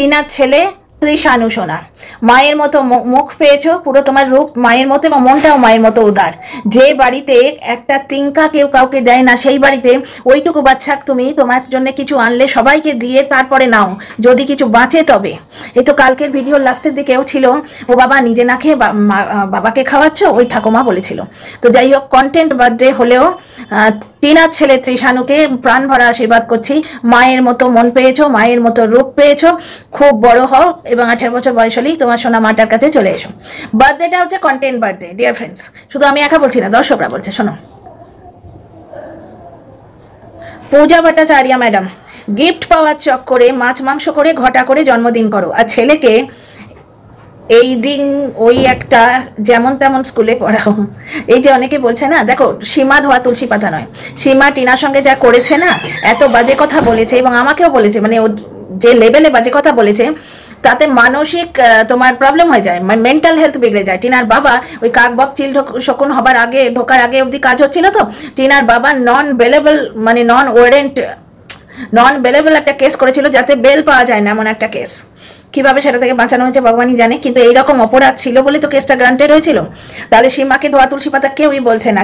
টিনার ছেলে ত্রিশানু সোনা, মায়ের মতো মুখ পেয়েছো, পুরো তোমার রূপ মায়ের মতো এবং মনটাও মায়ের মতো উদার। যে বাড়িতে একটা তিনকা কেউ কাউকে দেয় না, সেই বাড়িতে ওইটুকু বাচ্চা তুমি তোমার জন্য কিছু আনলে সবাইকে দিয়ে তারপরে নাও, যদি কিছু বাঁচে তবে। এই তো কালকের ভিডিওর লাস্টের দিকেও ছিল, ও বাবা নিজে না খেয়ে বাবাকে খাওয়াচ্ছ, ওই ঠাকুমা বলেছিল। তো যাই হোক, কন্টেন্ট বার্থডে হলেও টিনার ছেলে ত্রিশানুকে প্রাণ ভরা আশীর্বাদ করছি। মায়ের মতো মন পেয়েছো, মায়ের মতো রূপ পেয়েছো, খুব বড় হও এবং 18 বছর বয়স হলেই তোমার সোনা মাটার কাছে চলে এসো। বার্থডেটা হচ্ছে কন্টেন্ট বার্থডে ডিয়ার ফ্রেন্ডস, শুধু আমি একা বলছি না, দর্শকরা বলছে। শোনো, পূজা ভট্টাচার্য ম্যাডাম, গিফট পাওয়ার চক্করে মাছ মাংস করে ঘটা করে জন্মদিন করো, আর ছেলেকে এই দিন ওই একটা যেমন তেমন স্কুলে পড়াও। এই যে অনেকে বলছে না, দেখো সীমা ধোয়া তুলসী পাতা নয়, সীমা টিনার সঙ্গে যা করেছে না, এত বাজে কথা বলেছে এবং আমাকেও বলেছে, মানে ও যে লেভেলে বাজে কথা বলেছে তাতে মানসিক তোমার প্রবলেম হয়ে যায়, মেন্টাল হেলথ বিগড়ে যায়। টিনার বাবা ওই কাকবক চিল শকুন হবার আগে, ঢোকার আগে অবধি কাজ হচ্ছিল, তো টিনার বাবা নন বেলেবল মানে নন বেলেবল একটা কেস করেছিল, যাতে বেল পাওয়া যায় না এমন একটা কেস। কিভাবে সেটা থেকে বাঁচানো হয়েছে ভগবানই জানে, কিন্তু এইরকম অপরাধ ছিল বলে তো কেসটা গ্রান্টেড হয়েছিল। তাহলে সীমাকে ধোয়া তুলসী পাতা কেউই বলছে না,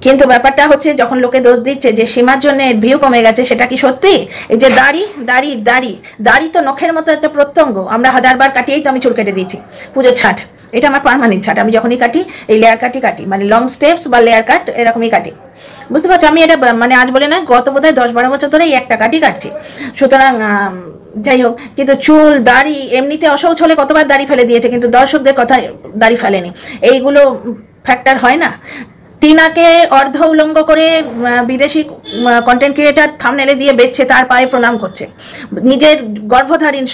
কিন্তু ব্যাপারটা হচ্ছে যখন লোকে দোষ দিচ্ছে যে সীমার জন্য ভিউ কমে গেছে, সেটা কি সত্যি? এই যে দাড়ি তো নখের মতো একটা প্রত্যঙ্গ, আমরা 1000বার কাটিয়েই তো আমি চুল কেটে দিয়েছি। পুজোর ছাট, এটা আমার পার্মানেন্ট ছাট, আমি যখনই কাটি এই লেয়ার কাটি, মানে লং স্টেপস বা লেয়ার কাট এরকমই কাটি, বুঝতে পারছো? আমি এটা মানে আজ বলে নয়, গত বোধহয় 10-12 বছর ধরে এই একটা কাটছি। সুতরাং যাই হোক, কিন্তু চুল দাড়ি এমনিতে অসহজ হলে কতবার দাড়ি ফেলে দিয়েছে, কিন্তু দর্শকদের কথায় দাড়ি ফেলেনি। এইগুলো ফ্যাক্টর হয় না। টিনাকে অর্ধ উলঙ্গ করে বিদেশি কন্টেন্ট ক্রিয়েটার থাম্বনেলে দিয়ে বেচছে, তার পায়ে প্রণাম করছে। নিজের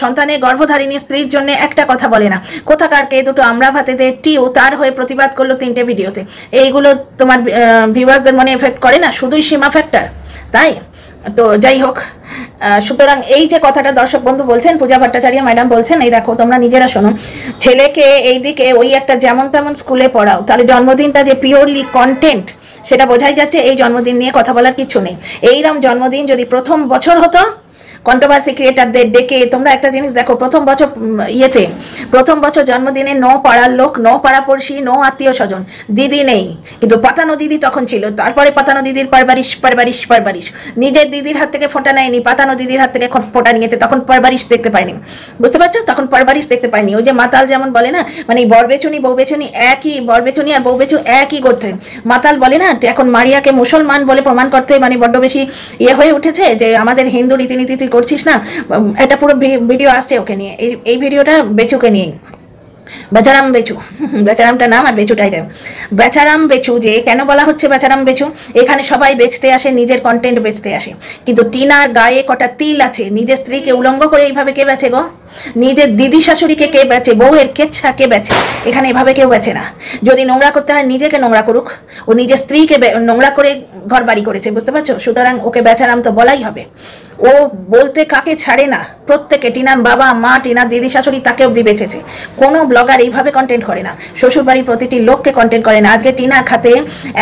সন্তানের গর্ভধারিণী স্ত্রীর জন্য একটা কথা বলে না। কোথাকারকে দুটো আমরা ভাতেতে টিউ তার হয়ে প্রতিবাদ করলো 3টে ভিডিওতে। এইগুলো তোমার ভিউয়ার্সদের মনে এফেক্ট করে না, শুধুই সীমা ফ্যাক্টর, তাই তো যাই হোক। সুতরাং এই যে কথাটা দর্শক বন্ধু বলছেন, পূজা ভট্টাচার্য ম্যাডাম বলছেন, এই দেখো তোমরা নিজেরা শোনো, ছেলেকে এইদিকে ওই একটা যেমন তেমন স্কুলে পড়াও, তাহলে জন্মদিনটা যে পিওরলি কন্টেন্ট সেটা বোঝাই যাচ্ছে। এই জন্মদিন নিয়ে কথা বলার কিছু নেই। এইরকম জন্মদিন যদি প্রথম বছর হতো, কন্ট্রোভার্সি ক্রিয়েটারদের ডেকে, তোমরা একটা জিনিস দেখো, প্রথম বছর জন্মদিনে নো পাড়ার লোক, নো পাড়াপড়শি, নো আত্মীয় স্বজন, দিদি নেই, কিন্তু পাতানো দিদি তখন ছিল। তারপরে পাতানো দিদির পারবারিশ, নিজের দিদির হাত থেকে ফোঁটা নেয়নি, পাতানো দিদির হাত থেকে ফোঁটা নিয়েছে, তখন পারবারিশ দেখতে পাইনি, বুঝতে পারছো? তখন পারবারিশ দেখতে পাইনি। ওই যে মাতাল যেমন বলে না, মানে বরবেচুনি বউবেচুনি একই, বরবেচুনি আর বউবেচু একই গোত্রে। মাতাল বলে না, এখন মারিয়াকে মুসলমান বলে প্রমাণ করতে মানে বড্ড বেশি হয়ে উঠেছে, যে আমাদের হিন্দু রীতিনীতি তুই করছিস না। এটা পুরো ভিডিও আসছে ওকে নিয়ে, এই ভিডিওটা বেচুকে নিয়ে, বেচারাম বেচু, বেচারামটা নাম আর বেচুটাই বেচারাম বেচু। যে কেন বলা হচ্ছে বেচারাম বেচু, এখানে সবাই বেচতে আসে, নিজের কন্টেন্ট বেচতে আসে, কিন্তু টিনার গায়ে কটা তিল আছে। নিজের স্ত্রীকে উলঙ্গ করে এইভাবে কে বেচে গো? নিজের দিদি শাশুড়িকে কে বেচে? বউয়ের কেচ্ছা কে বেচে? এখানে এভাবে কেউ বেচে না। যদি নোংরা করতে হয় নিজেকে নোংরা করুক, ও নিজের স্ত্রীকে নোংরা করে ঘর বাড়ি করেছে, বুঝতে পারছো? সুতরাং ওকে বেচারাম তো বলাই হবে। ও বলতে কাকে ছাড়ে না, প্রত্যেকে, টিনার বাবা মা, টিনার দিদি শাশুড়ি, তাকে অব্দি বেঁচেছে। কোনো ব্লগার এইভাবে কন্টেন্ট করে না, শ্বশুরবাড়ির প্রতিটি লোককে কন্টেন্ট করে না। আজকে টিনার খাতে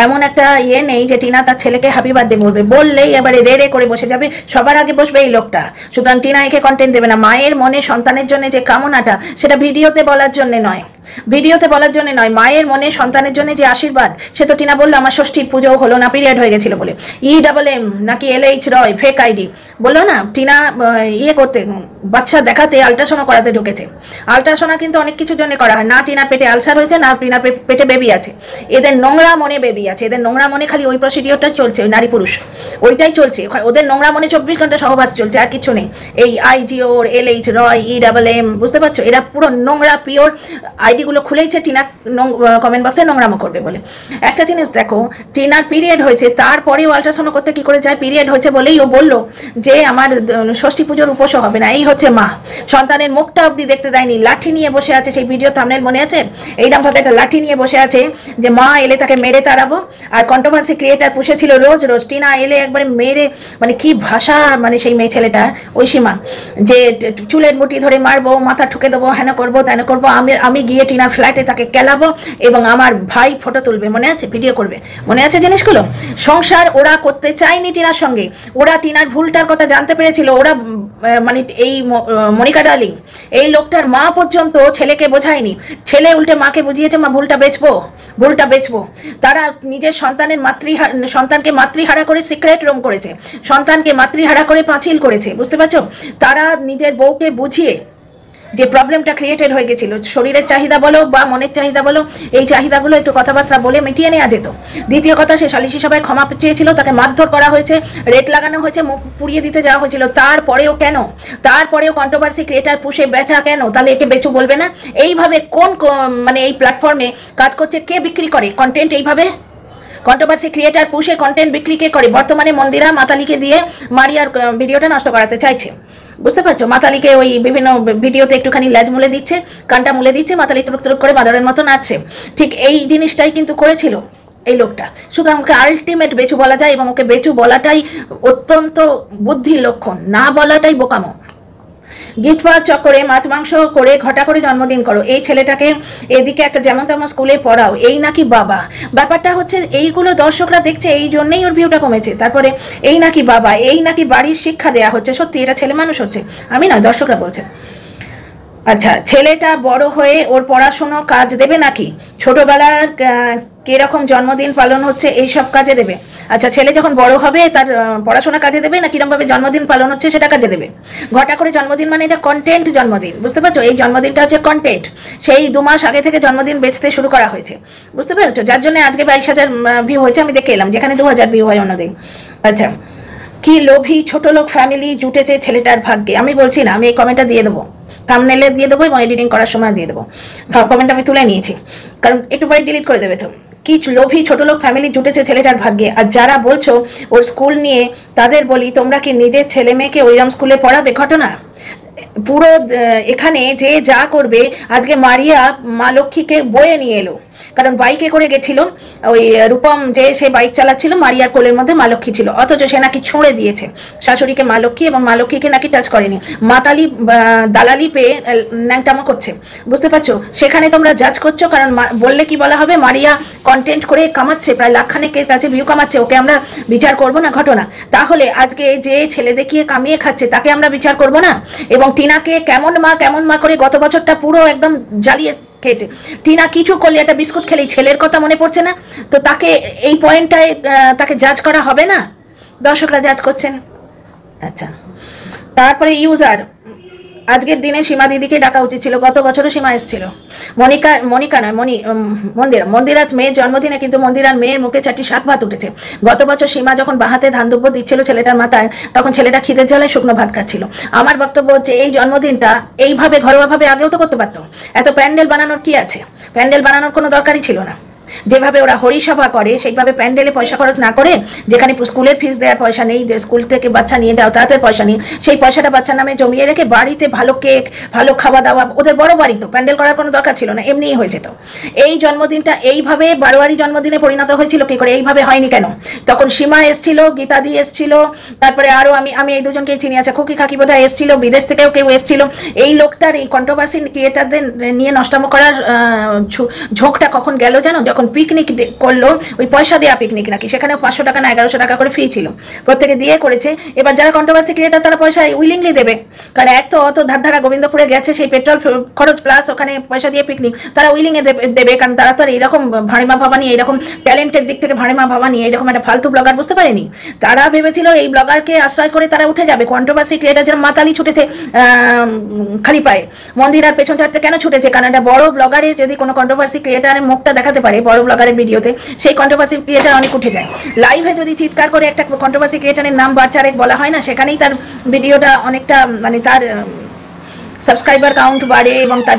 এমন একটা নেই যে টিনা তার ছেলেকে হ্যাপি বার্থডে বলবে, বললেই এবারে রে করে বসে যাবে, সবার আগে বসবে এই লোকটা। সুতরাং টিনা একে কন্টেন্ট দেবে না। মায়ের মনে সন্তানের জন্য যে কামনাটা, সেটা ভিডিওতে বলার জন্য নয়, মায়ের মনে সন্তানের জন্য যে আশীর্বাদ, সে তো টিনা বললো আমার ষষ্ঠীর পুজো হলো না, পিরিয়ড হয়ে গেছিল বলে। EMM নাকি LH রয় ফেক আইডি বললো না, টিনা করতে, বাচ্চা দেখাতে, আল্ট্রাসাউন্ড করাতে ঢুকেছে। আল্ট্রাসাউন্ড কিন্তু অনেক কিছুর জন্য করা হয় না। টিনার পেটে আলসার হয়েছে না, টিনার পেটে বেবি আছে। এদের নোংরা মনে বেবি আছে, এদের নোংরা মনে খালি ওই প্রসিডিওরটা চলছে, ওই নারী পুরুষ ওইটাই চলছে। ওদের নোংরা মনে 24 ঘন্টা সহবাস চলছে, আর কিছু নেই। এই IGO, LH রয়, EMM, বুঝতে পারছো? এরা পুরো নোংরা পিওর। আইডিগুলো খুলেইছে টিনা কমেন্ট বক্সে নোংরামো করবে বলে। একটা জিনিস দেখো, টিনার পিরিয়ড হয়েছে, তারপরেও আল্ট্রাসাউন্ড করতে কি করে যায়? পিরিয়ড হয়েছে বলেই ও বললো যে আমার ষষ্ঠী পুজোর উপোসও হবে না। এই হচ্ছে মা, সন্তানের মুখটা অবধি দেখতে দেয়নি, লাঠি নিয়ে বসে আছে, সেই ভিডিও থাম্বনেল মনে আছে, এইরকম ভাবে একটা লাঠি নিয়ে বসে আছে যে মা এলে তাকে মেরে তাড়াবো। আর কন্ট্রোভার্সি ক্রিয়েটার পুষেছিল রোজ রোজ, টিনা এলে একবারে মেরে, মানে কি ভাষা, মানে সেই মেয়ে ছেলেটা ঐশীমা, যে চুলের মুঠি ধরে মারবো, মাথা ঠুকে দেবো, হেন করবো তেন করবো, আমি গিয়ে টিনার ফ্ল্যাটে তাকে কেলাবো এবং আমার ভাই ফটো তুলবে, মনে আছে, ভিডিও করবে, মনে আছে জিনিসগুলো। সংসার ওরা করতে চায়নি টিনার সঙ্গে, ওরা টিনার ভুলটার কথা জানতে পেরেছিল, ওরা মানে এই মনিকা ডার্লিং, এই লোকটার মা পর্যন্ত ছেলেকে বোঝায়নি, ছেলে উল্টে মাকে বুঝিয়েছে মা ভুলটা বেচবো। তারা নিজের সন্তানকে মাতৃহারা করে সিক্রেট রুম করেছে, সন্তানকে মাতৃহারা করে পাঁচিল করেছে, বুঝতে পারছো। তারা নিজের বউকে বুঝিয়ে যে প্রবলেমটা ক্রিয়েটেড হয়ে গেছিল, শরীরের চাহিদা বলো বা মনের চাহিদা বলো, এই চাহিদাগুলো একটু কথাবার্তা বলে মিটিয়ে নেওয়া যেত। দ্বিতীয় কথা, সে সালিশি সভায় ক্ষমা চেয়েছিল, তাকে মারধর করা হয়েছে, রেট লাগানো হয়েছে, মুখ পুড়িয়ে দিতে যাওয়া হয়েছিল, তারপরেও কন্ট্রোভার্সি ক্রিয়েটার পুষে বেচা কেন? তাহলে একে বেচু বলবে না? এইভাবে কোন মানে এই প্ল্যাটফর্মে কাজ করছে, কে বিক্রি করে কন্টেন্ট? এইভাবে কন্ট্রোভার্সি ক্রিয়েটার পুষে কন্টেন্ট বিক্রি কে করে? বর্তমানে মন্দিরা মাতালিকে দিয়ে মারিয়ার ভিডিওটা নষ্ট করাতে চাইছে, বুঝতে পারছো। মাতালিকে ওই বিভিন্ন ভিডিওতে একটুখানি ল্যাজ মুলে দিচ্ছে, কানটা মুলে দিচ্ছে, মাতালি তুরুক তুরুক করে বাদরের মতো নাচছে। ঠিক এই জিনিসটাই কিন্তু করেছিল এই লোকটা। সুতরাং ওকে আলটিমেট বেচু বলা যায়, এবং ওকে বেচু বলাটাই অত্যন্ত বুদ্ধির লক্ষণ, না বলাটাই বোকামো। গিফট পাওয়ার চক্করে মাছ মাংস করে ঘটা করে জন্মদিন করো, এই ছেলেটাকে এদিকে একটা যেমন তেমন স্কুলে পড়াও, এই নাকি বাবা। ব্যাপারটা হচ্ছে এইগুলো দর্শকরা দেখছে, এই জন্যই ওর ভিউটা কমেছে। তারপরে এই নাকি বাবা, এই নাকি বাড়ির শিক্ষা দেয়া হচ্ছে। সত্যি এটা ছেলে মানুষ হচ্ছে, আমি নয়, দর্শকরা বলছে। আচ্ছা, ছেলেটা বড় হয়ে ওর পড়াশুনো কাজ দেবে নাকি? ছোটবেলার কিরকম জন্মদিন পালন হচ্ছে এইসব কাজে দেবে। আচ্ছা, ছেলে যখন বড় হবে তার পড়াশোনা কাজে দেবে না কিরকম ভাবে জন্মদিন পালন হচ্ছে সেটা কাজে দেবে? ঘটা করে জন্মদিন মানে এটা কন্টেন্ট জন্মদিন, বুঝতে পারছো। এই জন্মদিনটা হচ্ছে কন্টেন্ট, সেই 2 মাস আগে থেকে জন্মদিন বেচতে শুরু করা হয়েছে, বুঝতে পেরেছো। যার জন্য আজকে 22,000 ভিউ হয়েছে, আমি দেখে এলাম, যেখানে 2,000 ভিউ হয় অন্যদিন। আচ্ছা, কি লোভী ছোট লোক ফ্যামিলি জুটেছে ছেলেটার ভাগ্যে। আমি বলছি না, আমি এই কমেন্টটা দিয়ে দেবো, থাম্বনেলে দিয়ে দেবো এবং এডিটিং করার সময় দিয়ে দেবো। কমেন্ট আমি তুলে নিয়েছি, কারণ একটু পরে ডিলিট করে দেবে তো। কি লোভী ছোট লোক ফ্যামিলি জুটেছে ছেলেটার ভাগ্যে। আর যারা বলছো ওর স্কুল নিয়ে, তাদের বলি, তোমরা কি নিজের ছেলে মেয়েকে ওইরকম স্কুলে পড়াবে? ঘটনা পুরো এখানে যে যা করবে, আজকে মারিয়া মা লক্ষ্মীকে বয়ে নিয়ে এলো, কারণ বাইকে করে গেছিল ওই রূপম, যে সে বাইক চালাচ্ছিল, মারিয়ার কোলের মধ্যে মা লক্ষ্মী ছিল, অথচ সে নাকি ছুঁড়ে দিয়েছে শাশুড়িকে মা লক্ষ্মী, এবং মা লক্ষ্মীকে নাকি টাচ করেনি। মাতালি দালালি পেয়ে ন্যাংটামো করছে, বুঝতে পারছো। সেখানে তোমরা জাজ করছো, কারণ বললে কি বলা হবে, মারিয়া কন্টেন্ট করে কামাচ্ছে, প্রায় লাখখানেকের কাছে ভিউ কামাচ্ছে, ওকে আমরা বিচার করব না? ঘটনা তাহলে আজকে যে ছেলে দেখিয়ে কামিয়ে খাচ্ছে তাকে আমরা বিচার করব না? এবং টিনাকে কেমন মা করে গত বছরটা পুরো একদম জ্বালিয়ে খেয়েছে। টিনা কিছু করলে, একটা বিস্কুট খেলেই ছেলের কথা মনে পড়ছে না, তো তাকে এই পয়েন্টটায় তাকে জাজ করা হবে না? দর্শকরা জাজ করছেন। আচ্ছা, তারপরে ইউজার, আজকের দিনে সীমা দিদিকে ডাকা উচিত ছিল, গত বছরও সীমা এসেছিল। মনিকা নয়, মন্দিরার মেয়ের জন্মদিনে কিন্তু মন্দিরার মেয়ের মুখে 4টি শাক ভাত উঠেছে। গত বছর সীমা যখন বাহাতে ধান দুব্য দিচ্ছিল ছেলেটার মাথায়, তখন ছেলেটা খিদের জ্বালায় শুকনো ভাত খাচ্ছিল। আমার বক্তব্য হচ্ছে, এই জন্মদিনটা এইভাবে ঘরোয়াভাবে আগেও তো করতে পারতো। এত প্যান্ডেল বানানোর কি আছে? প্যান্ডেল বানানোর কোনো দরকারই ছিল না। যেভাবে ওরা হরিসভা করে সেইভাবে প্যান্ডেলে পয়সা খরচ না করে, যেখানে স্কুলের ফিস দেওয়ার পয়সা নেই, যে স্কুল থেকে বাচ্চা নিয়ে যাও তাদের পয়সা নেই, সেই পয়সাটা বাচ্চার নামে জমিয়ে রেখে বাড়িতে ভালো কেক, ভালো খাওয়া দাওয়া, ওদের বড় বাড়ি তো, প্যান্ডেল করার কোনো দরকার ছিল না, এমনিই হয়ে যেত। এই জন্মদিনটা এইভাবে বারোয়ারি জন্মদিনে পরিণত হয়েছিল কি করে? এইভাবে হয়নি কেন? তখন সীমা এসছিল, গীতাদি এসছিল, তারপরে আরো আমি এই দুজনকে চিনি, আছে খুকি কাকি বোধহয় এসছিল, বিদেশ থেকেও কেউ এসছিল। এই লোকটার এই কন্ট্রোভার্সি ক্রিয়েটারদের নিয়ে নষ্টামো করার ঝোঁকটা কখন গেল জানো? যখন পিকনিক করলো, ওই পয়সা দেওয়া পিকনিক নাকি, সেখানে 500 টাকা না 1100 টাকা করে ফি ছিল, প্রত্যেকে দিয়ে করেছে। এবার যারা কন্ট্রোভার্সি ক্রিয়েটার তারা পয়সা উইলিংলি দেবে, কারণ এক তো অত ধারধারা গোবিন্দপুরে গেছে, সেই পেট্রোল খরচ প্লাস ওখানে পয়সা দিয়ে পিকনিক, তারা উইলিংয়ে দেবে, কারণ তারা তো আর এইরকম ভাড়িমা ভাবা নিয়ে, এইরকম ট্যালেন্টের দিক থেকে ভাড়িমা ভাবা নিয়ে এইরকম একটা ফালতু ব্লগার বুঝতে পারেনি। তারা ভেবেছিল এই ব্লগারকে আশ্রয় করে তারা উঠে যাবে। কন্ট্রোভার্সি ক্রিয়েটার যেরকম মাতালি ছুটেছে খালি পায়ে, মন্দিরার পেছন ছাড়তে কেন ছুটেছে? কারণ একটা বড় ব্লগারে যদি কোনো কন্ট্রোভার্সি ক্রিয়েটারের মুখটা দেখাতে পারে বড় ব্লগারের ভিডিওতে, সেই কন্ট্রোভার্সি ক্রিয়েটার অনেক উঠে যায়। লাইভে যদি চিৎকার করে একটা কন্ট্রোভার্সি ক্রিয়েটারের নাম বারচারেক বলা হয় না, সেখানেই তার ভিডিওটা অনেকটা, মানে তার সাবস্ক্রাইবার কাউন্ট বাড়ে এবং তার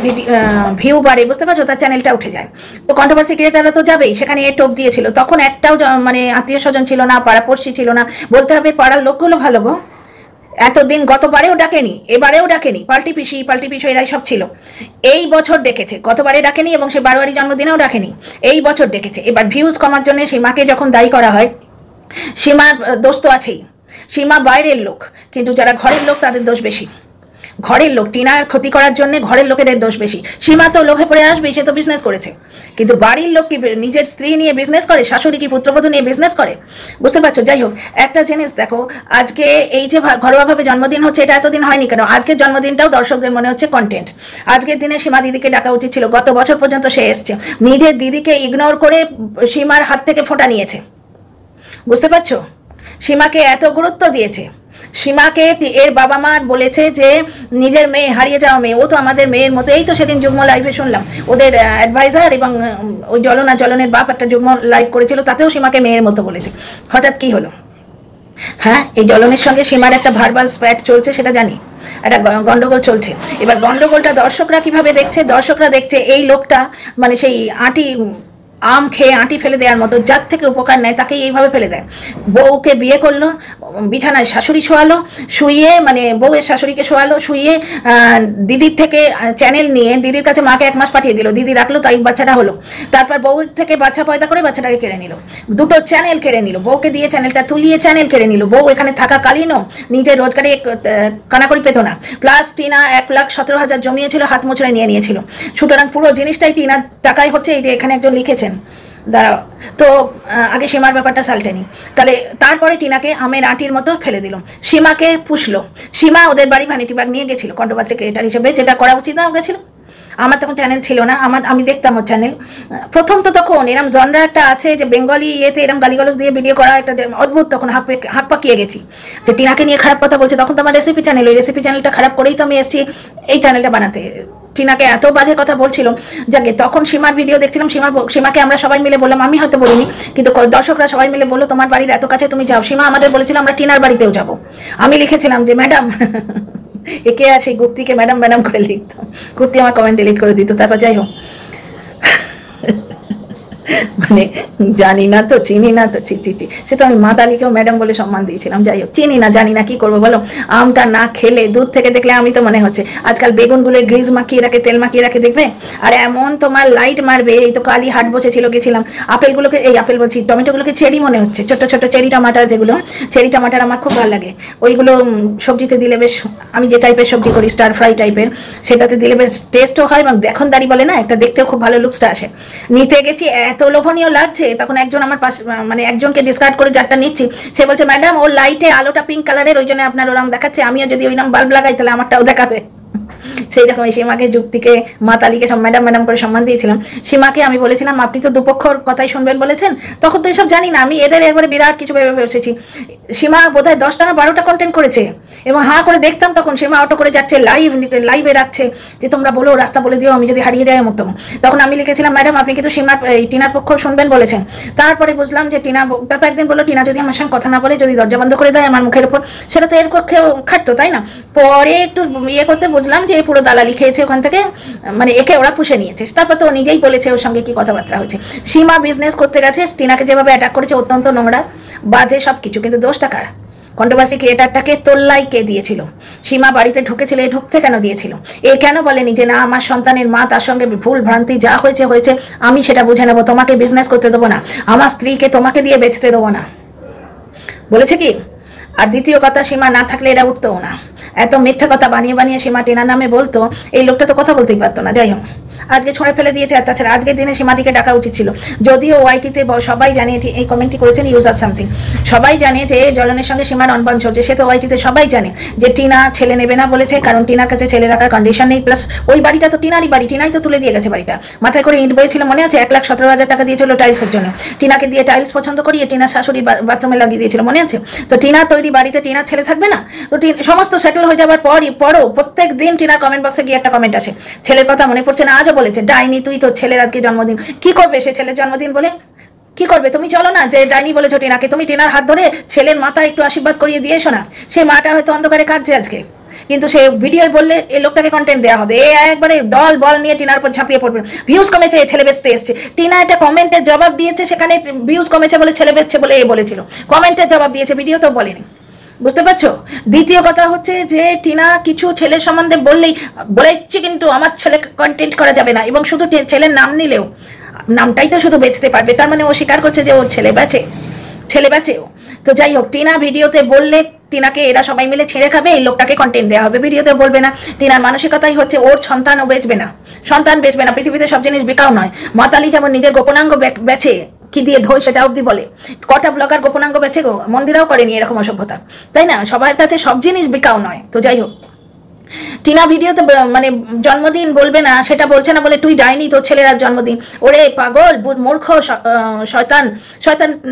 ভিউ বাড়ে, বুঝতে পারছো, তার চ্যানেলটা উঠে যায়। তো কন্ট্রোভার্সি ক্রিয়েটাররা তো যাবেই, সেখানে এ টোপ দিয়েছিল, তখন একটাও মানে আত্মীয় স্বজন ছিল না, পাড়াপড়শি ছিল না, বলতে হবে পাড়ার লোকগুলো ভালো গো, এতদিন গতবারেও ডাকেনি, এবারেও ডাকেনি, পাল্টি পিসি এরাই সব ছিল। এই বছর ডেকেছে, গতবারে ডাকেনি এবং সে বারোয়ারি জন্মদিনেও ডাকেনি, এই বছর ডেকেছে। এবার ভিউজ কমার জন্য সীমাকে যখন দায়ী করা হয়, সীমার দোষ তো আছেই, সীমা বাইরের লোক, কিন্তু যারা ঘরের লোক তাদের দোষ বেশি। ঘরের লোক টিনার ক্ষতি করার জন্য ঘরের লোকেদের দোষ বেশি। সীমা তো লোভে পড়ে আসবে, সে তো বিজনেস করেছে, কিন্তু বাড়ির লোক কি নিজের স্ত্রী নিয়ে বিজনেস করে? শাশুড়ি কি পুত্রবধূ নিয়ে বিজনেস করে? বুঝতে পারছো? যাই হোক, একটা জিনিস দেখো, আজকে এই যে ঘরোয়াভাবে জন্মদিন হচ্ছে, এটা এতদিন হয়নি কেন? আজকের জন্মদিনটাও দর্শকদের মনে হচ্ছে কন্টেন্ট। আজকের দিনে সীমা দিদিকে ডাকা উচিত ছিল, গত বছর পর্যন্ত সে এসছে, নিজের দিদিকে ইগনোর করে সীমার হাত থেকে ফোঁটা নিয়েছে। বুঝতে পারছো? সীমাকে এত গুরুত্ব দিয়েছে। সীমাকে এর বাবা মা বলেছে যে নিজের মেয়ে, হারিয়ে যাওয়া মেয়ে, ও তো আমাদের মেয়ের মতো। এই তো সেদিন যুগ্ম লাইভে শুনলাম ওদের অ্যাডভাইজার এবং ওই জ্বলনের বাপ একটা যুগ্ম লাইভ করেছিল, তাতেও সীমাকে মেয়ের মতো বলেছে। হঠাৎ কি হলো? হ্যাঁ, এই জ্বলনের সঙ্গে সীমার একটা ভার্বাল স্প্যাট চলছে, সেটা জানি, একটা গন্ডগোল চলছে। এবার গন্ডগোলটা দর্শকরা কিভাবে দেখছে? দর্শকরা দেখছে এই লোকটা মানে সেই আঁটি আম খেয়ে আঁটি ফেলে দেওয়ার মতো, যার থেকে উপকার নেয় তাকেই এইভাবে ফেলে দেয়। বউকে বিয়ে করলো, বিছানায় শাশুড়ি শোয়ালো, শুইয়ে মানে বউয়ের শাশুড়িকে শোয়ালো, শুইয়ে দিদির থেকে চ্যানেল নিয়ে দিদির কাছে মাকে 1 মাস পাঠিয়ে দিল, দিদি রাখলো, তাই বাচ্চাটা হলো। তারপর বউয়ের থেকে বাচ্চা পয়দা করে বাচ্চাটাকে কেড়ে নিল, 2টো চ্যানেল কেড়ে নিল, বউকে দিয়ে চ্যানেলটা তুলিয়ে চ্যানেল কেড়ে নিল। বউ এখানে থাকাকালীনও নিজের রোজগারে কানাকড়ি পেত না, প্লাস টিনা 1,17,000 জমিয়েছিল, হাত মোচড়ে নিয়ে নিয়েছিল। সুতরাং পুরো জিনিসটাই টিনার টাকায় হচ্ছে। এই যে এখানে একজন লিখেছেন, দাঁড়াও তো, আগে সীমার ব্যাপারটা সালটেনি, তাহলে তারপরে টিনাকে আমের আঁটির মতো ফেলে দিল, সীমাকে পুষলো। সীমা ওদের বাড়ি ভ্যানিটি ব্যাগ নিয়ে গেছিল কন্ট্রোভার্সি ক্রিয়েটার হিসেবে, যেটা করা উচিত না গেছিল। আমার তখন চ্যানেল ছিল না, আমি দেখতাম ওর চ্যানেল। প্রথম তো তখন এরম জনরা একটা আছে যে বেঙ্গলি ইয়েতে এরম গালিগালজ দিয়ে ভিডিও করা একটা অদ্ভুত, তখন হাত পাকিয়ে গেছি যে টিনাকে নিয়ে খারাপ কথা বলছে। তখন তো আমার রেসিপি চ্যানেল, ওই রেসিপি চ্যানেলটা খারাপ করেই তো আমি এসেছি এই চ্যানেলটা বানাতে। টিনাকে এত বাজে কথা বলছিল, যাকে তখন সীমার ভিডিও দেখছিলাম, সীমাকে আমরা সবাই মিলে বললাম, আমি হয়তো বলিনি কিন্তু দর্শকরা সবাই মিলে বললো তোমার বাড়ির এত কাছে তুমি যাও। সীমা আমাদের বলেছিল আমরা টিনার বাড়িতেও যাব। আমি লিখেছিলাম যে ম্যাডাম একে আর সেই গুপ্তিকে ম্যাডাম ম্যাডাম করে লিখতাম, গুপ্তি আমার কমেন্ট ডিলিট করে দিত। তারপর যাই হোক, মানে জানি না তো, চিনি না তো, চি চি চি, সে তো আমি মাতালিকেও ম্যাডাম বলে সম্মান দিয়েছিলাম। যাই হোক, চিনি না, জানি না, কি করবো বলো? আমটা না খেলে, দূর থেকে দেখলে আমি তো মনে হচ্ছে আজকাল বেগুনগুলো গ্রিজ মাখিয়ে রাখে, তেল মাখিয়ে রাখে, দেখবে আর এমন তোমার লাইট মারবে। এই তো কালি হাট বসেছিল, গেছিলাম, আপেলগুলোকে, এই আপেল বলছি, টমেটোগুলোকে চেরি মনে হচ্ছে, ছোট ছোট চেরি টমাটার, যেগুলো চেরি টমাটার আমার খুব ভালো লাগে। ওইগুলো সবজিতে দিলে বেশ, আমি যে টাইপের সবজি করি স্টার ফ্রাই টাইপের, সেটাতে দিলে বেশ টেস্টও হয় এবং দেখুন দাঁড়ি বলে না, একটা দেখতেও খুব ভালো লুকসটা আসে। নিতে গেছি, এত লোভনীয় লাগছে, তখন একজন আমার পাশে মানে একজনকে ডিসকার্ড করে যারটা নিচ্ছি, সে বলছে ম্যাডাম ওর লাইটে আলোটা পিঙ্ক কালারের, ওই জন্য আপনার ওরম দেখাচ্ছে, আমিও যদি ওই নাম বাল্ব লাগাই তাহলে আমারটাও দেখাবে। সেই রকম সীমাকে, যুক্তিকে, মাতালিকে সব ম্যাডাম ম্যাডাম করে সম্মান দিয়েছিলাম। সীমাকে আমি বলেছিলাম আপনি তো দুপক্ষর কথাই শুনবেন বলেছেন, তখন তো এসব জানি না, আমি এদের একবারে বিরাট কিছু ভেবে বসেছি। সীমা বোধহয় 10টা না 12টা কন্টেন্ট করেছে এবং হাঁ করে দেখতাম তখন সীমা অটো করে যাচ্ছে, লাইভে রাখছে যে তোমরা বলো, রাস্তা বলে দিও, আমি যদি হারিয়ে যাই এমন। তখন আমি লিখেছিলাম ম্যাডাম আপনি কিন্তু সীমার টিনার পক্ষ শুনবেন বলেছেন। তারপরে বুঝলাম যে টিনা, তারপর একদিন বললো টিনা যদি আমার সঙ্গে কথা না বলে, যদি দরজা বন্ধ করে দেয় আমার মুখের উপর, সেটা তো এর পক্ষেও খাটতো, তাই না? পরে একটু ইয়ে করতে বুঝলাম যে পুরো দালালি খেয়েছে ওখান থেকে, মানে একে ওরা পুষে নিয়েছে। তারপর তো ও নিজেই বলেছে ওর সঙ্গে কি কথাবার্তা হয়েছে। সীমা বিজনেস করতে গেছে, টিনাকে যেভাবে অ্যাটাক করেছে অত্যন্ত নোংরা, বাজে সব কিছু, কিন্তু দোষটা কার? কন্ট্রোভার্সি ক্রিয়েটারটাকে তোল্লাই কে দিয়েছিল? সীমা বাড়িতে ঢুকেছিল, এ ঢুকতে কেন দিয়েছিল? এ কেন বলেনি যে না আমার সন্তানের মা, তার সঙ্গে ভুল ভ্রান্তি যা হয়েছে হয়েছে, আমি সেটা বুঝে নেবো, তোমাকে বিজনেস করতে দেবো না, আমার স্ত্রীকে তোমাকে দিয়ে বেচতে দেবো না? বলেছে কি? আর দ্বিতীয় কথা, সীমা না থাকলে এরা উঠতেও না। এত মিথ্যা কথা বানিয়ে বানিয়ে সীমা টিনার নামে বলতো, এই লোকটা তো কথা বলতেই পারতো না। যাই হোক, আজকে ছড়ে ফেলে দিয়েছে। আর তাছাড়া আজকের দিনে সীমাদিকে ডাকা উচিত ছিল, যদিও ওয়াইটিতে সবাই জানে, এই কমেন্টটি করেছেন ইউজার সামথিং, সবাই জানে যে জ্বলনের সঙ্গে সীমার অনবান চলছে। সে তো ওয়াইটিতে সবাই জানে যে টিনা ছেলে নেবে না বলেছে, কারণ টিনার কাছে ছেলে রাখার কন্ডিশন নেই, প্লাস ওই বাড়িটা তো টিনারই বাড়ি, টিনাই তো তুলে দিয়ে গেছে বাড়িটা। মাথায় করে ইট বইছিল, মনে আছে? 1,17,000 টাকা দিয়েছিল টাইলসের জন্য, টিনাকে দিয়ে টাইলস পছন্দ করিয়ে টিনার শাশুড়ি বাথরুমে লাগিয়ে দিয়েছিল, মনে আছে? তো টিনা তৈরি বাড়িতে টিনার ছেলে থাকবে না? তো সমস্ত সেটেল হয়ে যাবার পরও প্রত্যেক দিন টিনার কমেন্ট বক্সে গিয়ে একটা কমেন্ট আসে, ছেলের কথা মনে পড়ছে না? আজও বলেছে ডাইনি তুই, তো ছেলের আজকে জন্মদিন, কি করবে সে ছেলের জন্মদিন বলে? কি করবে? তুমি চলো না, যে ডাইনি বলেছো টিনাকে, তুমি টিনার হাত ধরে ছেলের মাথা একটু আশীর্বাদ করিয়ে দিয়ে এসো না। সেই মাটা হয়তো অন্ধকারে কাঁদছে আজকে, কিন্তু সে ভিডিও বললে এই লোকটাকে কন্টেন্ট দেওয়া হবে, এ একবারে দল বল নিয়ে টিনার উপর ঝাঁপিয়ে পড়বে। ভিউজ কমেছে, ছেলে বেচতে এসছে। টিনা একটা কমেন্টের জবাব দিয়েছে, সেখানে ভিউজ কমেছে বলে ছেলে বেচছে বলে এ বলেছিল, কমেন্টের জবাব দিয়েছে, ভিডিও তো বলেনি। বুঝতে পারছো? দ্বিতীয় কথা হচ্ছে যে টিনা কিছু ছেলের সম্বন্ধে বলেছি কিন্তু আমার ছেলে কন্টেন্ট করা যাবে না, এবং শুধু ছেলের নাম নিলেও নামটাই তো শুধু বেচতে পারবে, তার মানে ও স্বীকার করছে যে ওর ছেলে বেচে ও। তো যাই হোক, টিনা ভিডিওতে বললে টিনাকে এরা সবাই মিলে ছেড়ে খাবে, এই লোকটাকে কন্টেন্ট দেওয়া হবে, ভিডিওতে বলবে না। টিনার মানসিকতাই হচ্ছে ওর সন্তানও বেচবে না, পৃথিবীতে সব জিনিস বিকাও নয়। মাতালি যেমন নিজের গোপনাঙ্গ বেচে, কি দিয়ে ধোয় সেটা অবধি বলে, কটা ব্লগার গোপনাঙ্গ বেচে গো, মন্দিরাও করেনি এরকম অসভ্যতা, তাই না? সবার কাছে সব জিনিস বিকাও নয়। তো যাই হোক, টিনা ভিডিওতে মানে জন্মদিন বলবে না সেটা বলছে না বলে তুই ডাইনি, তোর ছেলের আর জন্মদিন। ওরে পাগল, মূর্খ, শয়তান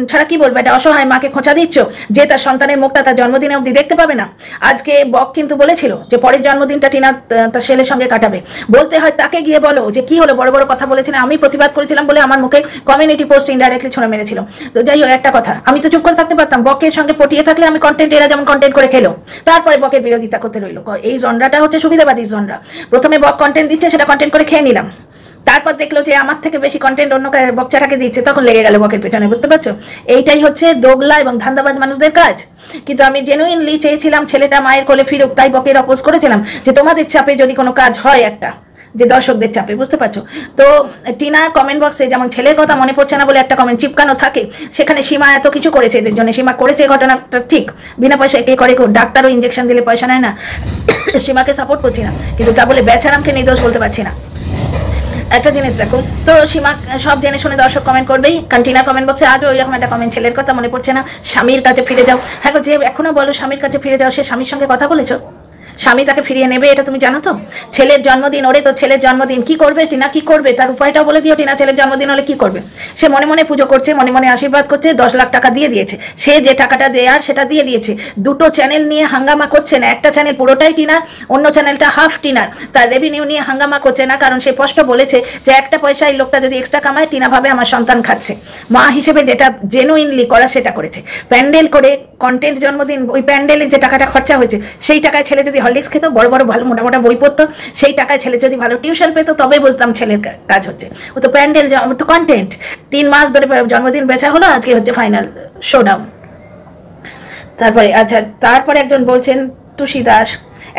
ছাড়া কি বলবে? এটা অসহায় মাকে খোঁচা দিচ্ছ যে তার সন্তানের মুখটা তার জন্মদিনে অবধি দেখতে পাবে না। আজকে বক কিন্তু বলেছিল যে পরের জন্মদিনটা টিনা তার ছেলের সঙ্গে কাটাবে। বলতে হয় তাকে গিয়ে বলো যে কি হলো, বড় বড় কথা বলেছিলেন, আমি প্রতিবাদ করেছিলাম বলে আমার মুখে কমিউনিটি পোস্ট ইনডাইরেক্টলি ছুঁড়ে মেরেছিল। তো যাই হোক, একটা কথা, আমি তো চুপ করে থাকতে পারতাম, বকের সঙ্গে পটিয়ে থাকলে আমি কন্টেন্ট, এরা যেমন কন্টেন্ট করে খেলো, তারপরে বকের বিরোধিতা করতে রইলো। এই জনরাটা হচ্ছে সুবিধাবাদী জনরা। প্রথমে বক কন্টেন্ট দিচ্ছে, সেটা কন্টেন্ট করে খেয়ে নিলাম, তারপর দেখলো যে আমার থেকে বেশি কন্টেন্ট অন্য বকচাটাকে দিচ্ছে, তখন লেগে গেল বকের পেছনে। বুঝতে পারছো? এইটাই হচ্ছে দোগলা এবং ধান্দাবাজ মানুষদের কাজ। কিন্তু আমি জেনুইনলি চেয়েছিলাম ছেলেটা মায়ের কোলে ফিরুক, তাই বকের অপোজ করেছিলাম যে তোমাদের চাপে যদি কোনো কাজ হয়, একটা যে দর্শকদের চাপে। বুঝতে পারছো? তো টিনার কমেন্ট বক্সে যেমন ছেলের কথা মনে পড়ছে না বলে একটা কমেন্ট চিপকানো থাকে, সেখানে সীমা এত কিছু করেছে এদের জন্য। সীমা করেছে ঘটনাটা ঠিক, বিনা পয়সায় কে করে, ডাক্তারও ইঞ্জেকশন দিলে পয়সা নেয় না। সীমাকে সাপোর্ট করছি না, কিন্তু তা বলে বেচারামকে নির্দোষ বলতে পারছি না। একটা জিনিস দেখো তো, সীমা সব জেনে শুনে দর্শক কমেন্ট করবেই। কান্টিনার কমেন্ট বক্সে আজও ওই রকম একটা কমেন্ট, ছেলের কথা মনে পড়ছে না, স্বামীর কাছে ফিরে যাও। হ্যাঁ গো, যে এখনো বলো স্বামীর কাছে ফিরে যাও, সে স্বামীর সঙ্গে কথা বলেছো? স্বামী তাকে ফিরিয়ে নেবে এটা তুমি জানো তো? ছেলের জন্মদিন, ওরে তো ছেলের জন্মদিন, কি করবে টিনা, কি করবে তার উপায়টাও বলে দিও। টিনা ছেলের জন্মদিন হলে কি করবে? সে মনে মনে পুজো করছে, মনে মনে আশীর্বাদ করছে, 10 লাখ টাকা দিয়ে দিয়েছে, সে যে টাকাটা দেয়ার সেটা দিয়ে দিয়েছে। দুটো চ্যানেল নিয়ে হাঙ্গামা করছে না, একটা চ্যানেল পুরোটাই টিনার, অন্য চ্যানেলটা হাফ টিনার। তার রেভিনিউ নিয়ে হাঙ্গামা করছে না, কারণ সে স্পষ্ট বলেছে যে একটা পয়সা এই লোকটা যদি এক্সট্রা কামায়, টিনা ভাবে আমার সন্তান খাচ্ছে। মা হিসেবে যেটা জেনুইনলি করা সেটা করেছে। প্যান্ডেল করে কন্টেন্ট জন্মদিন, ওই প্যান্ডেলে যে টাকাটা খরচা হয়েছে সেই টাকায় ছেলে যদি হরলিক্স খেত, বড় বড় ভালো মোটা মোটা বই পড়তো, সেই টাকায় ছেলে যদি ভালো টিউশন পেত, তবে বুঝতাম ছেলের কাজ হচ্ছে। ও তো প্যান্ডেল, তো কন্টেন্ট 3 মাস ধরে জন্মদিন বেচা হলো, আজকে হচ্ছে ফাইনাল শোডাউন। তারপরে আচ্ছা, তারপরে একজন বলছেন টুসি দাস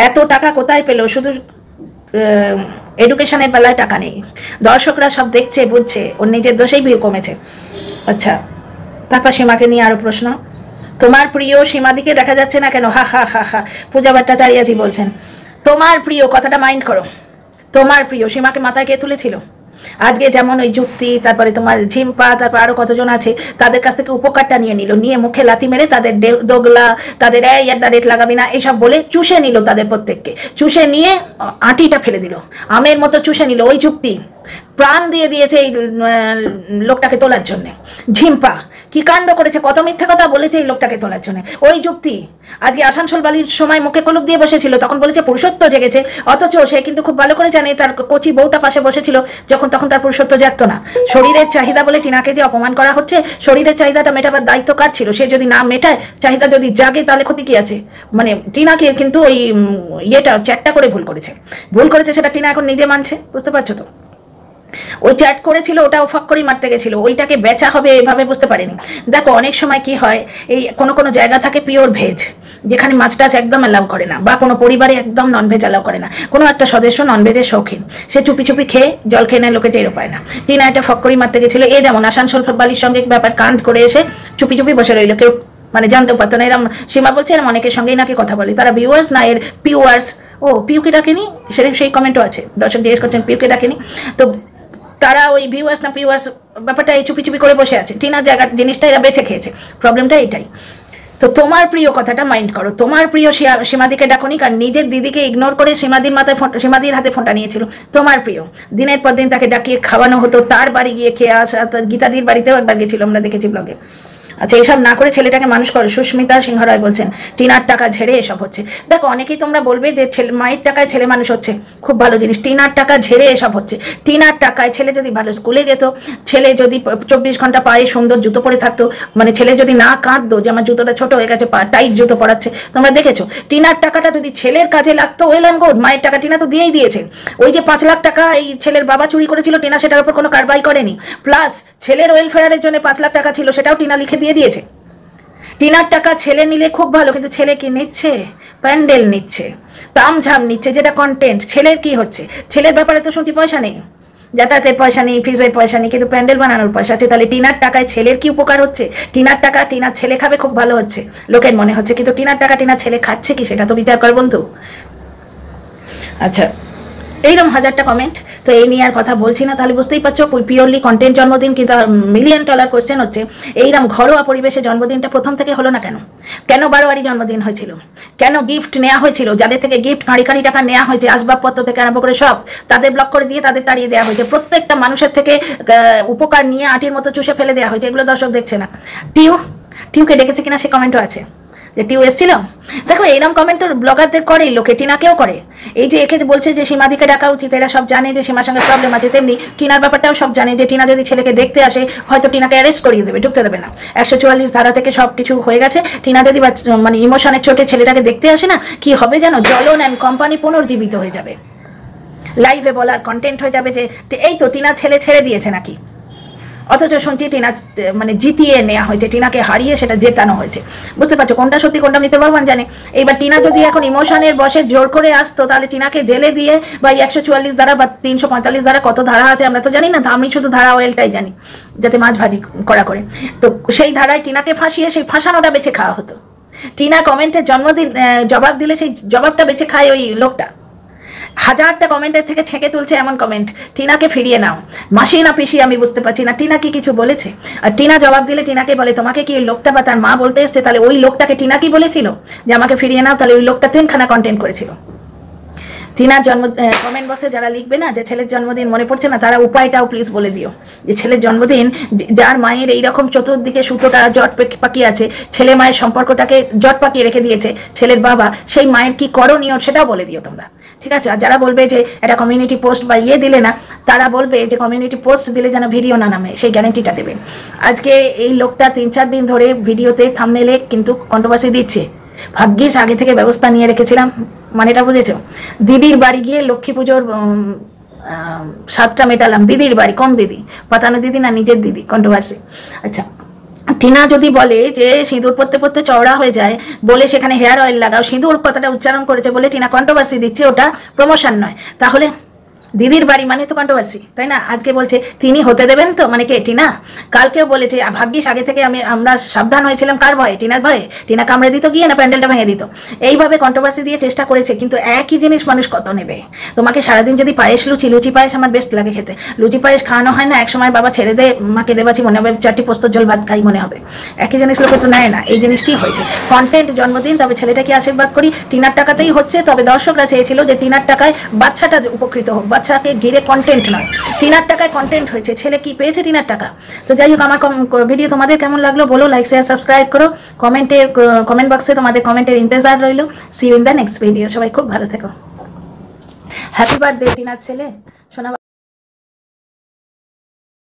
এত টাকা কোথায় পেলো? শুধু এডুকেশনের বেলায় টাকা নেই, দর্শকরা সব দেখছে বুঝছে, ওর নিজের দোষেই ভিউ কমেছে। আচ্ছা, তারপর সীমাকে নিয়ে আরো প্রশ্ন, তোমার প্রিয় সীমাদিকে দেখা যাচ্ছে না কেন? হা হা হা হা, পূজা ভট্টাচার্যজি বলছেন তোমার প্রিয়, কথাটা মাইন্ড করো, তোমার প্রিয় সীমাকে মাথায় কে তুলেছিল? আজকে যেমন ওই যুক্তি, তারপরে তোমার ঝিম্পা, তারপর আরো কতজন আছে, তাদের কাছ থেকে উপকারটা নিয়ে নিল, নিয়ে মুখে লাথি মেরে তাদের দোগলা, তাদের রেট লাগাবি না এইসব বলে চুষে নিল, তাদের প্রত্যেককে চুষে নিয়ে আটিটা ফেলে দিল, আমের মতো চুষে নিল। ওই যুক্তি প্রাণ দিয়ে দিয়েছে এই লোকটাকে তোলার জন্য। ঝিম্পা কি কাণ্ড করেছে, কত মিথ্যা কথা বলেছে এই লোকটাকে তোলার জন্য। ওই যুক্তি আজকে আসানসোল বালির সময় মুখে কলুপ দিয়ে বসেছিল, তখন বলেছে পুরুষত্ব জেগেছে, অথচ সে কিন্তু খুব ভালো করে জানে তার কচি বউটা পাশে বসেছিল তখন তার পুরুষত্ব জাগতো না। শরীরের চাহিদা বলে টিনাকে যে অপমান করা হচ্ছে, শরীরের চাহিদাটা মেটাবার দায়িত্ব কার ছিল? সে যদি না মেটায়, চাহিদা যদি জাগে, তাহলে ক্ষতি কি আছে? মানে টিনাকে কিন্তু ওই চ্যাটটা করে ভুল করেছে, সেটা টিনা এখন নিজে মানছে। বুঝতে পারছো তো? ওই চ্যাট করেছিল, ওটা ফাঁক করেই মারতে গেছিল, ওইটাকে বেচা হবে এভাবে বুঝতে পারিনি। দেখো অনেক সময় কি হয়, এই কোনো জায়গা থাকে পিওর ভেজ, যেখানে মাছ টাছ একদম অ্যালাউ করে না, বা কোনো পরিবারে একদম ননভেজ অ্যালাউ করে না, কোনো একটা সদস্য ননভেজের শৌখিন, সে চুপি চুপি খেয়ে জল খেয়ে নেয়, লোকে টেরও পায় না। টিনা এটা ফাঁক করেই মারতে গেছিল। এ যেমন আসানসোল বালির সঙ্গে ব্যাপার কাণ্ড করে এসে চুপি চুপি বসে রইল, কেউ মানে জানতেও পারতো না। এরম সীমা বলছে এরম অনেকের সঙ্গেই নাকি কথা বলে, তারা ভিউয়ার্স না এর পিউয়ার্স। ও পিউকে ডাকেনি, সেই কমেন্টও আছে, দর্শক জিজ্ঞেস করছেন পিউকে ডাকেনি। তো তারা ওই ভিউয়ার্স না পিউয়ার্স ব্যাপারটা এই চুপি চুপি করে বসে আছে, টিনার জায়গার জিনিসটা এরা বেছে খেয়েছে, প্রবলেমটা এটাই। তো তোমার প্রিয় কথাটা মাইন্ড করো, তোমার প্রিয় সীমাদিকে ডাকনি, কারণ নিজের দিদিকে ইগনোর করে সীমাদির হাতে ফোঁটা নিয়েছিল। তোমার প্রিয়, দিনের পর দিন তাকে ডাকিয়ে খাওয়ানো হতো, তার বাড়ি গিয়ে খেয়ে আসা, গীতাদির বাড়িতেও একবার গেছিল, আমরা দেখেছি ব্লগে। আচ্ছা, এইসব না করে ছেলেটাকে মানুষ করো। সুস্মিতা সিংহ রায় বলছেন টিনার টাকা ঝেড়ে এসব হচ্ছে। দেখো অনেকেই তোমরা বলবে যে মায়ের টাকায় ছেলে মানুষ হচ্ছে, খুব ভালো জিনিস, টিনার টাকা ঝেড়ে এসব হচ্ছে। টিনার টাকায় ছেলে যদি ভালো স্কুলে যেত, ছেলে যদি 24 ঘন্টা পায়ে সুন্দর জুতো পরে থাকতো, মানে ছেলে যদি না কাঁদতো যে আমার জুতোটা ছোট হয়ে গেছে, টাইট জুতো পরাচ্ছে, তোমরা দেখেছো, টিনার টাকাটা যদি ছেলের কাজে লাগতো, ওয়েল অ্যান্ড গুড। মায়ের টাকা টিনা তো দিয়েই দিয়েছে। ওই যে 5 লাখ টাকা এই ছেলের বাবা চুরি করেছিল, টিনা সেটার উপর কোনো কারবাই করেনি, প্লাস ছেলের ওয়েলফেয়ারের জন্য 5 লাখ টাকা ছিল, সেটাও টিনা লিখে দিয়ে দিয়েছে। টিনার টাকা ছেলে নিলে খুব ভালো, কিন্তু ছেলে কি নিচ্ছে? প্যান্ডেল নিচ্ছে, তামঝাম নিচ্ছে, যেটা কন্টেন্ট। ছেলের কি হচ্ছে? ছেলের ব্যাপারে তো শুনছি পয়সা নেই, যাতায়াতের পয়সা নেই, ফিজের পয়সা নেই, কিন্তু প্যান্ডেল বানানোর পয়সা আছে। তাহলে টিনার টাকায় ছেলের কি উপকার হচ্ছে? টিনার টাকা টিনার ছেলে খাবে, খুব ভালো হচ্ছে লোকের মনে হচ্ছে, কিন্তু টিনার টাকা টিনার ছেলে খাচ্ছে কি সেটা তো বিচার কর বন্ধু। আচ্ছা, এইরকম হাজারটা কমেন্ট, তো এই নিয়ে আর কথা বলছি না। তাহলে বুঝতেই পারছো পিওরলি কন্টেন্ট জন্মদিন। কিন্তু $1,000,000 কোয়েশ্চেন হচ্ছে, এইরকম ঘরোয়া পরিবেশে জন্মদিনটা প্রথম থেকে হলো না কেন? কেন বারোয়ারি জন্মদিন হয়েছিল? কেন গিফট নেওয়া হয়েছিল? যাদের থেকে গিফট কাঁড়ি কাঁড়ি টাকা নেওয়া হয়েছে, আসবাবপত্র থেকে আরম্ভ করে সব, তাদের ব্লক করে দিয়ে তাদের তাড়িয়ে দেওয়া হয়েছে। প্রত্যেকটা মানুষের থেকে উপকার নিয়ে আটির মতো চুষে ফেলে দেওয়া হয়েছে। এগুলো দর্শক দেখছে না। টিউকে ডেকেছে কিনা সে কমেন্টও আছে, যে টিউ এসেছিল। দেখো এইরকম কমেন্ট তো ব্লগারদের করেই, লোকে টিনাকেও করে। এই যে একে বলছে যে সীমাদিকে ডাকা উচিত, এরা সব জানে যে সীমার সঙ্গে প্রবলেম আছে, তেমনি টিনার ব্যাপারটাও সব জানে যে টিনা যদি ছেলেকে দেখতে আসে হয়তো টিনাকে অ্যারেস্ট করিয়ে দেবে, ঢুকতে দেবে না। 144 ধারা থেকে সব কিছু হয়ে গেছে। টিনা যদি মানে ইমোশনের চোটে ছেলেটাকে দেখতে আসে না, কি হবে জানো? জ্বলন অ্যান্ড কোম্পানি পুনর্জীবিত হয়ে যাবে, লাইভে বলার কন্টেন্ট হয়ে যাবে যে এই তো টিনা ছেলে ছেড়ে দিয়েছে নাকি। অথচ শুনছি টিনা মানে জিতিয়ে নেওয়া হয়েছে, টিনাকে হারিয়ে সেটা জেতানো হয়েছে। বুঝতে পারছো কোনটা সত্যি কোনটা মিথ্যে ভগবান জানে। এইবার টিনা যদি এখন ইমোশনের বসে জোর করে আসতো, তাহলে টিনাকে জেলে দিয়ে বা 144 ধারা বা 345 ধারা, কত ধারা আছে আমরা তো জানি না, আমি শুধু ধারা ওয়েলটাই জানি, যাতে মাছ ভাজি করা করে। তো সেই ধারায় টিনাকে ফাঁসিয়ে সেই ফাঁসানোটা বেছে খাওয়া হতো। টিনা কমেন্টের জন্মদিন জবাব দিলে সেই জবাবটা বেছে খায় ওই লোকটা। হাজারটা কমেন্টের থেকে ছেঁকে তুলছে এমন কমেন্ট, টিনাকে ফিরিয়ে নাও। মাসি না পিসি আমি বুঝতে পারছি না, টিনা কি কিছু বলেছে? আর টিনা জবাব দিলে টিনাকে বলে তোমাকে কি ওই লোকটা বা তার মা বলতে এসছে? তাহলে ওই লোকটাকে টিনা কি বলেছিল যে আমাকে ফিরিয়ে নাও? তাহলে ওই লোকটা 3খানা কন্টেন্ট করেছিল। টিনার কমেন্ট বক্সে যারা লিখবে না যে ছেলের জন্মদিন মনে পড়ছে না, তারা উপায়টাও প্লিজ বলে দিও, যে ছেলের জন্মদিন যার মায়ের এইরকম চতুর্দিকে সুতোটা জট পাকিয়ে আছে, ছেলে মায়ের সম্পর্কটাকে জট পাকিয়ে রেখে দিয়েছে ছেলের বাবা, সেই মায়ের কি করণীয় সেটাও বলে দিও তোমরা, ঠিক আছে? আর যারা বলবে যে একটা কমিউনিটি পোস্ট বা দিলে না, তারা বলবে যে কমিউনিটি পোস্ট দিলে যেন ভিডিও না নামে, সেই গ্যারান্টিটা দেবে। আজকে এই লোকটা 3-4 দিন ধরে ভিডিওতে থাম্বনেলে কিন্তু কন্ট্রোভার্সি দিচ্ছে। ভাগ্যিস আগে থেকে ব্যবস্থা নিয়ে রেখেছিলাম, মানেটা বুঝেছো? দিদির বাড়ি গিয়ে লক্ষ্মী পুজোর স্বাদটা মেটালাম। দিদির বাড়ি, কোন দিদি? পাতানো দিদি না নিজের দিদি? কন্ট্রোভার্সি। আচ্ছা, টিনা যদি বলে যে সিঁদুর পরতে পরতে চওড়া হয়ে যায় বলে সেখানে হেয়ার অয়েল লাগাও, সিঁদুর কথাটা উচ্চারণ করেছে বলে টিনা কন্ট্রোভার্সি দিচ্ছে, ওটা প্রমোশন নয়। তাহলে দিদির বাড়ি মানে তো কন্ট্রোভার্সি, তাই না? আজকে বলছে তিনি হতে দেবেন তো, মানে কে? টিনা। কালকেও বলেছে ভাগ্যিস আগে থেকে আমরা সাবধান হয়েছিলাম। কার ভয়ে? টিনার ভয়ে। টিনা কামড়ে দিত গিয়ে, না প্যান্ডেলটা ভেঙে দিত? এইভাবে কন্ট্রোভার্সি দিয়ে চেষ্টা করেছে, কিন্তু একই জিনিস মানুষ কত নেবে? তোমাকে সারাদিন যদি পায়েস লুচি পায়েস আমার বেস্ট লাগে খেতে, লুচি পায়েস খাওয়ানো হয় না, একসময় বাবা ছেড়ে দে মাকে দেবাছি মনে হবে, 4টি পোস্তর জল ভাত খাই মনে হবে। একই জিনিস লোকে তো নেয় না, এই জিনিসটি হয়েছে। কন্টেন্ট জন্মদিন, তবে ছেলেটাকে আশীর্বাদ করি, টিনার টাকাতেই হচ্ছে। তবে দর্শকরা চেয়েছিল যে টিনার টাকায় বাচ্চাটা উপকৃত হোক, বাচ্চাকে ঘিরে কন্টেন্ট নয়, টিনার টাকায় কন্টেন্ট হয়েছে। ছেলে কি পেয়েছে টিনার টাকা? তো যাই হোক, আমার ভিডিও তোমাদের কেমন লাগলো বলো, লাইক শেয়ার সাবস্ক্রাইব করো, কমেন্ট বক্সে তোমাদের কমেন্টের ইন্তজার রইলো। See you in the next video. সবাই খুব ভালো থেকো। হ্যাপি বার্থডে টিনার ছেলে।